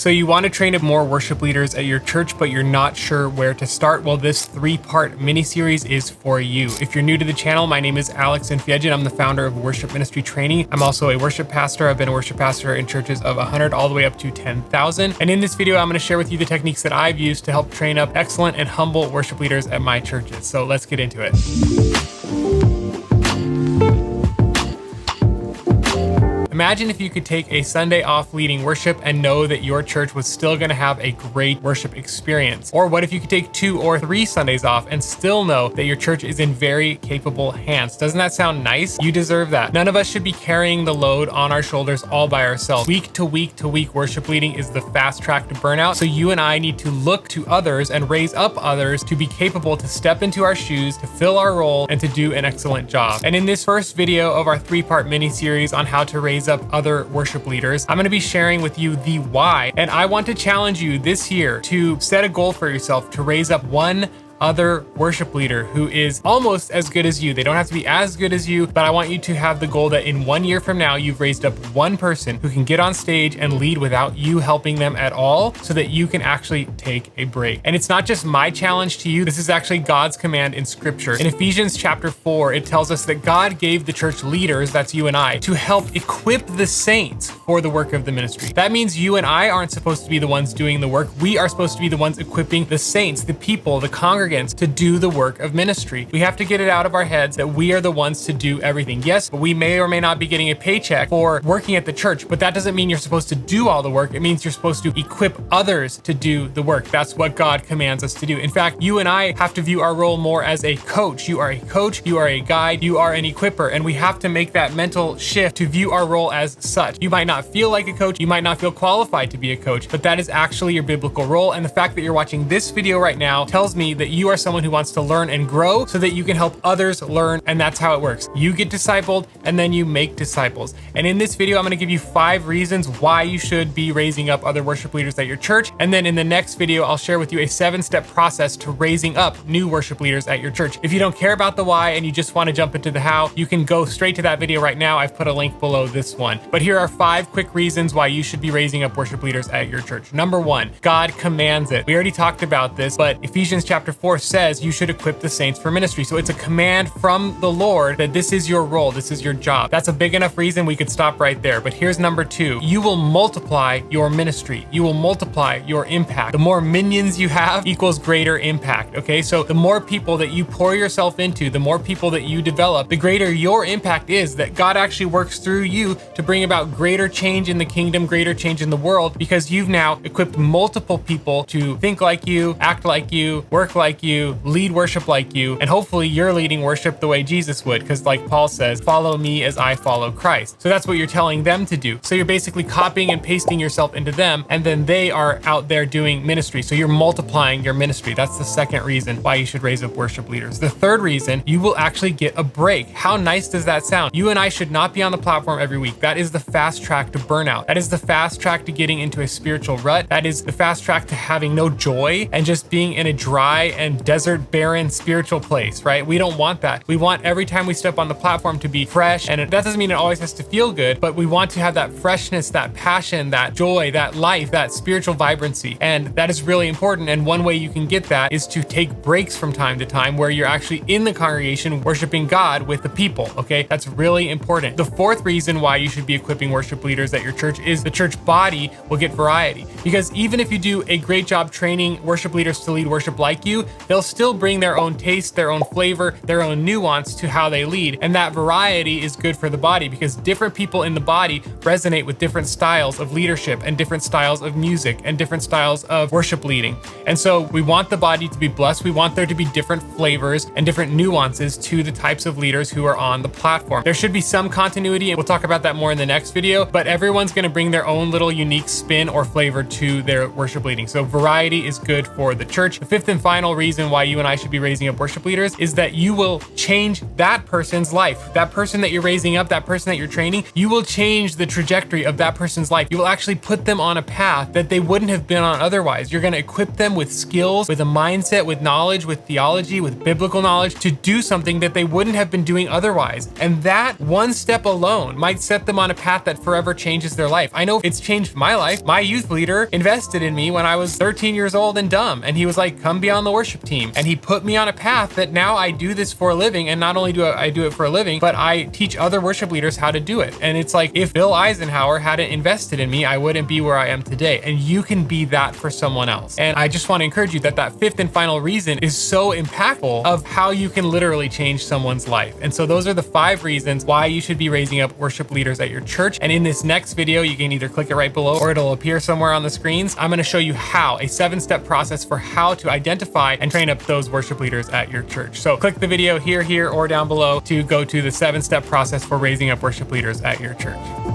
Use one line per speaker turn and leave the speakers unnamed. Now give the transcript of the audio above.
So you want to train up more worship leaders at your church, but you're not sure where to start? Well, this 3-part mini-series is for you. If you're new to the channel, my name is Alex Nfiedjin. I'm the founder of Worship Ministry Training. I'm also a worship pastor. I've been a worship pastor in churches of 100 all the way up to 10,000. And in this video, I'm going to share with you the techniques that I've used to help train up excellent and humble worship leaders at my churches. So let's get into it. Imagine if you could take a Sunday off leading worship and know that your church was still going to have a great worship experience. Or what if you could take 2 or 3 Sundays off and still know that your church is in very capable hands? Doesn't that sound nice? You deserve that. None of us should be carrying the load on our shoulders all by ourselves. Week to week worship leading is the fast track to burnout. So you and I need to look to others and raise up others to be capable to step into our shoes, to fill our role, and to do an excellent job. And in this first video of our 3-part mini series on how to raise up other worship leaders, I'm going to be sharing with you the why. And I want to challenge you this year to set a goal for yourself to raise up one other worship leader who is almost as good as you. They don't have to be as good as you, but I want you to have the goal that in 1 year from now, you've raised up one person who can get on stage and lead without you helping them at all, so that you can actually take a break. And it's not just my challenge to you. This is actually God's command in scripture. In Ephesians chapter 4, it tells us that God gave the church leaders, that's you and I, to help equip the saints for the work of the ministry. That means you and I aren't supposed to be the ones doing the work. We are supposed to be the ones equipping the saints, the people, the congregants, to do the work of ministry. We have to get it out of our heads that we are the ones to do everything. Yes, but we may or may not be getting a paycheck for working at the church, but that doesn't mean you're supposed to do all the work. It means you're supposed to equip others to do the work. That's what God commands us to do. In fact, you and I have to view our role more as a coach. You are a coach, you are a guide, you are an equipper, and we have to make that mental shift to view our role as such. You might not feel like a coach, you might not feel qualified to be a coach, but that is actually your biblical role. And the fact that you're watching this video right now tells me that you are someone who wants to learn and grow so that you can help others learn, and that's how it works. You get discipled and then you make disciples. And in this video, I'm going to give you 5 reasons why you should be raising up other worship leaders at your church. And then in the next video, I'll share with you a 7-step process to raising up new worship leaders at your church. If you don't care about the why and you just want to jump into the how, you can go straight to that video right now. I've put a link below this one. But here are 5 quick reasons why you should be raising up worship leaders at your church. Number 1, God commands it. We already talked about this, but Ephesians chapter 4 says you should equip the saints for ministry. So it's a command from the Lord that this is your role, this is your job. That's a big enough reason we could stop right there. But here's number 2. You will multiply your ministry. You will multiply your impact. The more minions you have equals greater impact. Okay, so the more people that you pour yourself into, the more people that you develop, the greater your impact is, that God actually works through you to bring about greater change in the kingdom, greater change in the world, because you've now equipped multiple people to think like you, act like you, work like you, lead worship like you, and hopefully you're leading worship the way Jesus would, because like Paul says, follow me as I follow Christ. So that's what you're telling them to do. So you're basically copying and pasting yourself into them, and then they are out there doing ministry. So you're multiplying your ministry. That's the second reason why you should raise up worship leaders. The third reason, you will actually get a break. How nice does that sound? You and I should not be on the platform every week. That is the fast track to burnout. That is the fast track to getting into a spiritual rut. That is the fast track to having no joy and just being in a dry and desert, barren spiritual place, right? We don't want that. We want every time we step on the platform to be fresh, and that doesn't mean it always has to feel good, but we want to have that freshness, that passion, that joy, that life, that spiritual vibrancy. And that is really important. And one way you can get that is to take breaks from time to time where you're actually in the congregation worshiping God with the people, okay? That's really important. The fourth reason why you should be equipping worship leaders at your church is the church body will get variety. Because even if you do a great job training worship leaders to lead worship like you, they'll still bring their own taste, their own flavor, their own nuance to how they lead. And that variety is good for the body, because different people in the body resonate with different styles of leadership and different styles of music and different styles of worship leading. And so we want the body to be blessed. We want there to be different flavors and different nuances to the types of leaders who are on the platform. There should be some continuity, and we'll talk about that more in the next video, but everyone's going to bring their own little unique spin or flavor to their worship leading. So variety is good for the church. The fifth and final reason why you and I should be raising up worship leaders is that you will change that person's life. That person that you're raising up, that person that you're training, you will change the trajectory of that person's life. You will actually put them on a path that they wouldn't have been on otherwise. You're going to equip them with skills, with a mindset, with knowledge, with theology, with biblical knowledge to do something that they wouldn't have been doing otherwise. And that one step alone might set them on a path that forever changes their life. I know it's changed my life. My youth leader invested in me when I was 13 years old and dumb. And he was like, come be on the worship team. And he put me on a path that now I do this for a living. And not only do I do it for a living, but I teach other worship leaders how to do it. And it's like, if Bill Eisenhower hadn't invested in me, I wouldn't be where I am today. And you can be that for someone else. And I just want to encourage you that that fifth and final reason is so impactful of how you can literally change someone's life. And so those are the 5 reasons why you should be raising up worship leaders at your church. And in this next video, you can either click it right below or it'll appear somewhere on the screens. I'm going to show you how, a 7-step process for how to identify and train up those worship leaders at your church. So click the video here, or down below to go to the 7-step process for raising up worship leaders at your church.